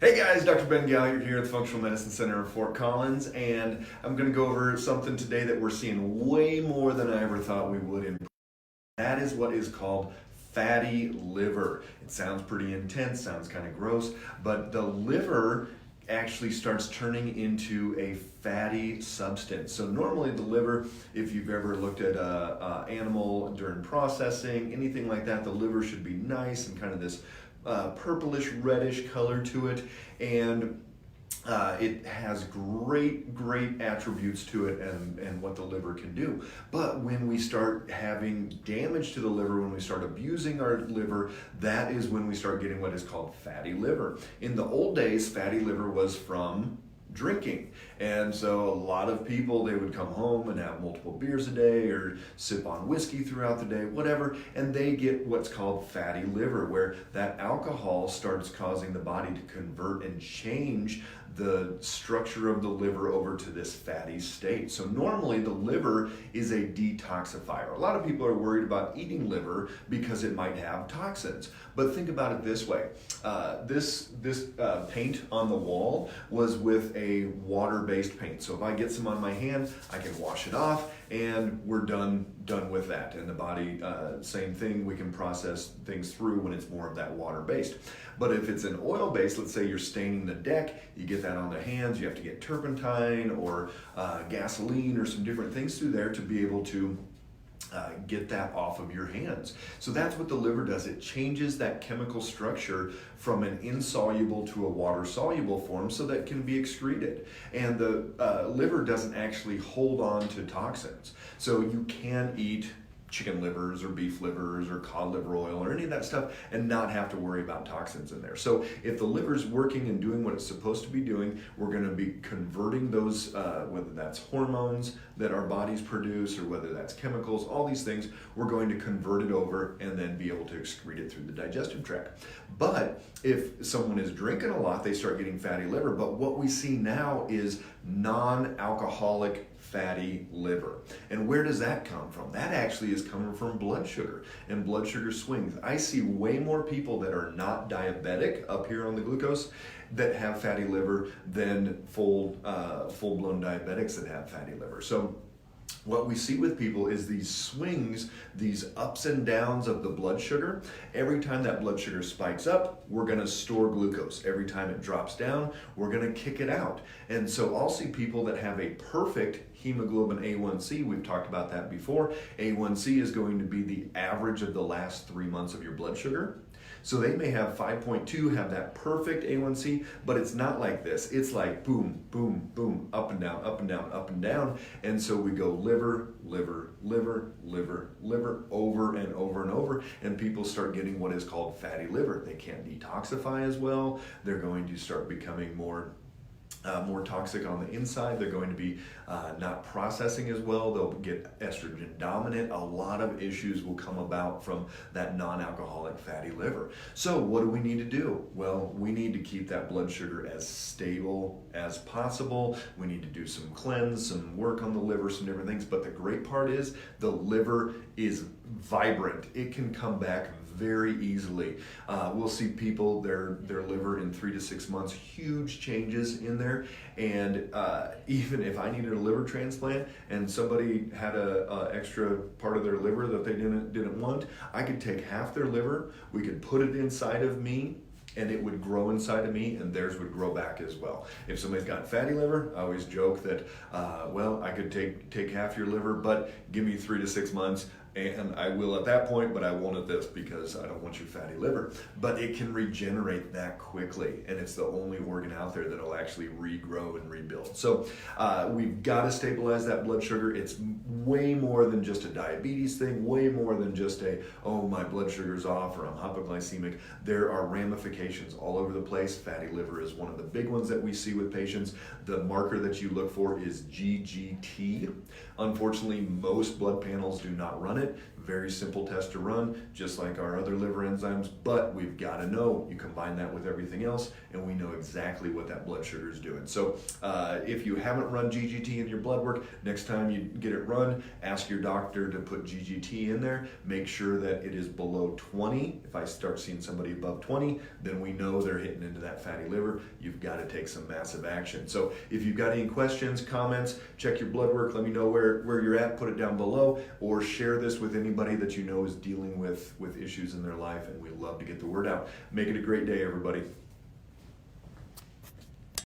Hey guys, Dr. Ben Gallagher here at the Functional Medicine Center in Fort Collins, and I'm going to go over something today that we're seeing way more than I ever thought we would in. That is what is called fatty liver. It sounds pretty intense, sounds kind of gross, but the liver actually starts turning into a fatty substance. So normally the liver, if you've ever looked at an animal during processing, anything like that, the liver should be nice and kind of this purplish reddish color to it, and it has great attributes to it and what the liver can do. But when we start having damage to the liver, when we start abusing our liver, that is when we start getting what is called fatty liver. In the old days, fatty liver was from drinking, and so a lot of people, they would come home and have multiple beers a day or sip on whiskey throughout the day, whatever, and they get what's called fatty liver, where that alcohol starts causing the body to convert and change the structure of the liver over to this fatty state. So normally the liver is a detoxifier. A lot of people are worried about eating liver because it might have toxins. But think about it this way. This paint on the wall was with a water-based paint. So if I get some on my hand, I can wash it off and we're done with that. And the body, same thing, we can process things through when it's more of that water-based. But if it's an oil-based, let's say you're staining the deck, you get that on the hands, you have to get turpentine or gasoline or some different things through there to be able to get that off of your hands. So that's what the liver does. It changes that chemical structure from an insoluble to a water-soluble form so that it can be excreted. And the liver doesn't actually hold on to toxins. So you can eat chicken livers or beef livers or cod liver oil or any of that stuff and not have to worry about toxins in there. So if the liver's working and doing what it's supposed to be doing, we're going to be converting those, whether that's hormones that our bodies produce or whether that's chemicals, all these things, we're going to convert it over and then be able to excrete it through the digestive tract. But if someone is drinking a lot, they start getting fatty liver. But what we see now is non-alcoholic fatty liver. And where does that come from? That actually is coming from blood sugar and blood sugar swings. I see way more people that are not diabetic up here on the glucose that have fatty liver than full-blown diabetics that have fatty liver. So what we see with people is these swings, these ups and downs of the blood sugar. Every time that blood sugar spikes up, we're going to store glucose. Every time it drops down, we're going to kick it out. And so I'll see people that have a perfect hemoglobin A1C. We've talked about that before. A1C is going to be the average of the last 3 months of your blood sugar. So they may have 5.2, have that perfect A1C, but it's not like this. It's like boom, boom, boom, up and down, up and down, up and down. And so we go liver, liver, liver, liver, liver, over and over and over. And people start getting what is called fatty liver. They can't detoxify as well. They're going to start becoming more toxic on the inside. They're going to be not processing as well. They'll get estrogen dominant. A lot of issues will come about from that non-alcoholic fatty liver. So what do we need to do? Well, we need to keep that blood sugar as stable as possible. We need to do some cleanse, some work on the liver, some different things. But the great part is the liver is vibrant. It can come back very easily. We'll see people, their liver in 3 to 6 months, huge changes in there. And even if I needed a liver transplant and somebody had a extra part of their liver that they didn't want, I could take half their liver, we could put it inside of me, and it would grow inside of me, and theirs would grow back as well. If somebody's got fatty liver, I always joke that, well, I could take half your liver, but give me 3 to 6 months, and I will at that point, but I won't at this because I don't want your fatty liver. But it can regenerate that quickly, and it's the only organ out there that'll actually regrow and rebuild. So we've got to stabilize that blood sugar. It's way more than just a diabetes thing, way more than just oh, my blood sugar's off or I'm hypoglycemic. There are ramifications all over the place. Fatty liver is one of the big ones that we see with patients. The marker that you look for is GGT. Unfortunately, most blood panels do not run it. Very simple test to run, just like our other liver enzymes, but we've got to know, you combine that with everything else, and we know exactly what that blood sugar is doing. So if you haven't run GGT in your blood work, next time you get it run, ask your doctor to put GGT in there. Make sure that it is below 20. If I start seeing somebody above 20, then we know they're hitting into that fatty liver. You've got to take some massive action. So if you've got any questions, comments, check your blood work. Let me know where you're at. Put it down below, or share this with anybody that you know is dealing with issues in their life, and we love to get the word out. Make it a great day, everybody.